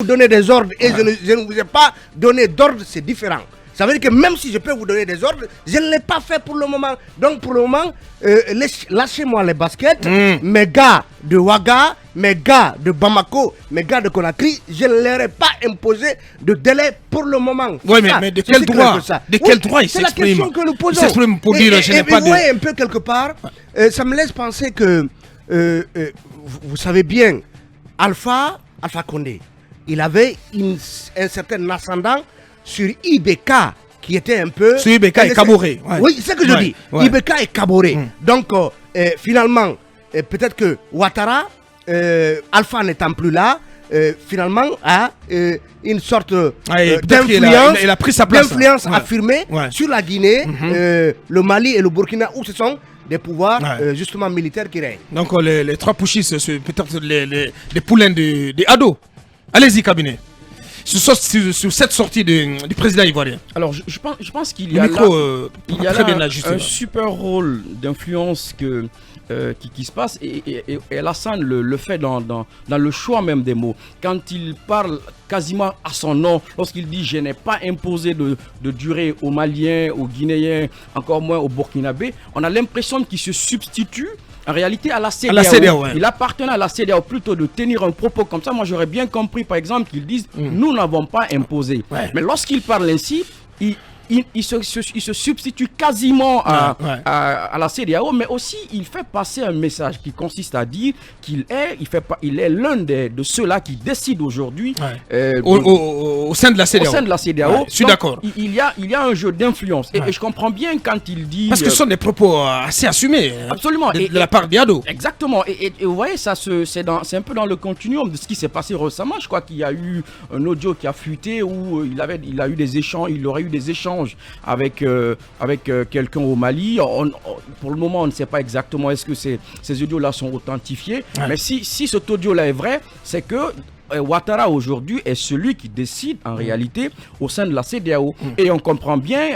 vous donner des ordres et je ne vous ai pas donné d'ordre, c'est différent. Ça veut dire que même si je peux vous donner des ordres, je ne l'ai pas fait pour le moment. Donc pour le moment, lâchez-moi les baskets. Mes gars de Ouaga, mes gars de Bamako, mes gars de Conakry, je ne leur ai pas imposé de délai pour le moment. Oui, mais de quel droit? De quel droit il s'exprime? C'est la question que nous posons. Il s'exprime pour dire je n'ai pas de... Vous voyez un peu quelque part, ça me laisse penser que, vous savez bien, Alpha Condé, il avait un certain ascendant sur IBK qui était un peu... Sur IBK et Kaboré. Ouais. Oui, c'est ce que je dis. Ouais. IBK et Kaboré. Donc, finalement, peut-être que Ouattara, Alpha n'étant plus là, finalement a une sorte d'influence, il a pris sa place, affirmée sur la Guinée, le Mali et le Burkina, où ce sont des pouvoirs justement militaires qui règnent. Donc les trois pushistes, c'est peut-être les poulains de Ado. Allez-y, cabinet. Sur cette sortie du président ivoirien. Alors je pense qu'il y a un super rôle d'influence qui se passe et Alassane le fait dans le choix même des mots. Quand il parle quasiment à son nom, lorsqu'il dit je n'ai pas imposé de durée aux Maliens, aux Guinéens, encore moins aux Burkinabés, on a l'impression qu'il se substitue en réalité à la CEDEAO. Il appartenait à la CEDEAO plutôt de tenir un propos comme ça. Moi j'aurais bien compris par exemple qu'ils disent nous n'avons pas imposé. Mais lorsqu'il parle ainsi, il se substitue quasiment à la CEDEAO, mais aussi il fait passer un message qui consiste à dire qu'il est l'un de ceux-là qui décident aujourd'hui au sein de la CEDEAO. Au sein de la CEDEAO. Je suis d'accord. Il y a un jeu d'influence. Et je comprends bien quand il dit... Parce que ce sont des propos assez assumés. Absolument. De la part d'Iado. Exactement. Et vous voyez, c'est un peu dans le continuum de ce qui s'est passé récemment. Je crois qu'il y a eu un audio qui a fuité où il aurait eu des échanges avec quelqu'un au Mali. Pour le moment, on ne sait pas exactement est-ce que ces audios-là sont authentifiés. Mais si cet audio-là est vrai, c'est que Ouattara aujourd'hui est celui qui décide en réalité au sein de la CEDEAO. Et on comprend bien...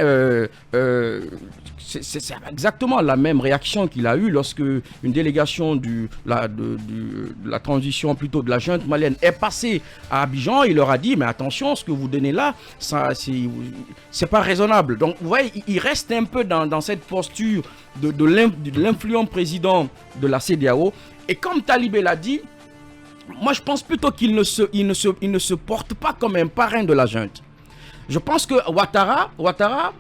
c'est exactement la même réaction qu'il a eue lorsque une délégation de la transition, plutôt de la junte malienne, est passée à Abidjan. Il leur a dit mais attention, ce que vous donnez là, c'est pas raisonnable. Donc vous voyez, il reste un peu dans cette posture de l'influent président de la CEDEAO. Et comme Talibé l'a dit, moi je pense plutôt qu'il ne se porte pas comme un parrain de la junte. Je pense que Ouattara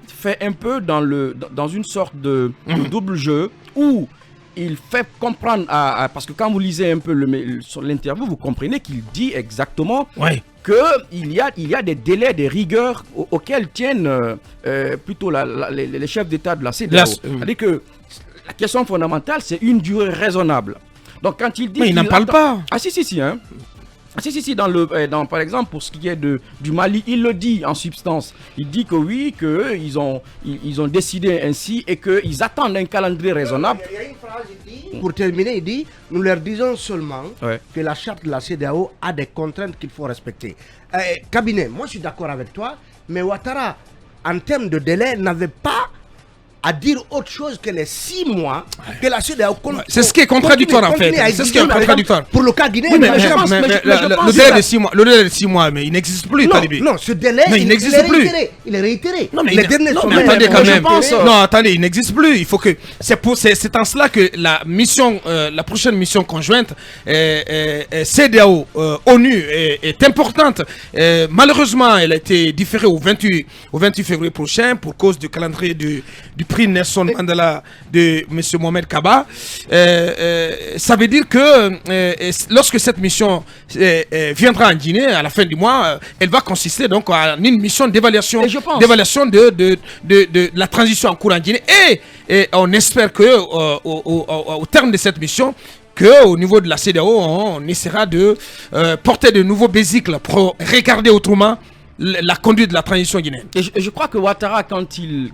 fait un peu dans une sorte de double jeu où il fait comprendre parce que quand vous lisez un peu sur l'interview, vous comprenez qu'il dit exactement qu'il y a des délais, des rigueurs auxquels tiennent plutôt les chefs d'État de la CEDEAO. C'est-à-dire que la question fondamentale, c'est une durée raisonnable. Donc quand il dit... Mais il n'en parle pas. Ah si, hein. Si, par exemple, pour ce qui est du Mali, il le dit en substance. Il dit que oui, qu'ils ont décidé ainsi et qu'ils attendent un calendrier raisonnable. Il y a une phrase, il dit, pour terminer, il dit, nous leur disons seulement que la charte de la CEDEAO a des contraintes qu'il faut respecter. Cabinet, moi je suis d'accord avec toi, mais Ouattara, en termes de délai, n'avait pas à dire autre chose que les 6 mois que la CEDEAO c'est ce qui est contradictoire en fait. C'est ce qui est contradictoire. Pour le cas guinéen, le délai de 6 mois, mais il n'existe plus, Talibé. Non, ce délai, il n'existe plus. Il est réitéré. Non, mais attendez quand même. Non, attendez, il n'existe plus. Il faut que c'est en cela que la prochaine mission conjointe CEDEAO ONU est importante. Malheureusement, elle a été différée au 28 février prochain pour cause du calendrier du prix Nelson Mandela de M. Mohamed Kaba. Ça veut dire que lorsque cette mission viendra en Guinée à la fin du mois, elle va consister donc en une mission d'évaluation de la transition en cours en Guinée. Et on espère que au terme de cette mission, qu'au niveau de la CEDEAO, on essaiera de porter de nouveaux besicles pour regarder autrement la conduite de la transition guinéenne. Et je crois que Ouattara, quand il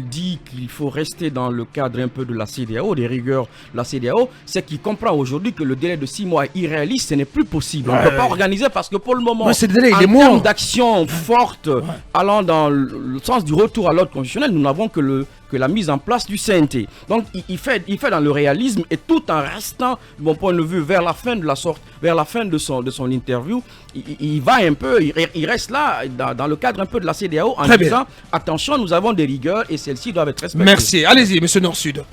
dit qu'il faut rester dans le cadre un peu de la CEDEAO, des rigueurs de la CEDEAO, c'est qu'il comprend aujourd'hui que le délai de 6 mois est irréaliste, ce n'est plus possible. On ne peut pas organiser parce que pour le moment, en termes d'action forte allant dans le sens du retour à l'ordre constitutionnel, nous n'avons que le que la mise en place du CNT. Donc il fait dans le réalisme, et tout en restant, de mon point de vue, vers la fin de son interview, il va un peu, il reste là dans le cadre un peu de la CEDEAO en disant attention, nous avons des rigueurs et celles-ci doivent être respectées. Merci. Allez-y, monsieur Nord-Sud.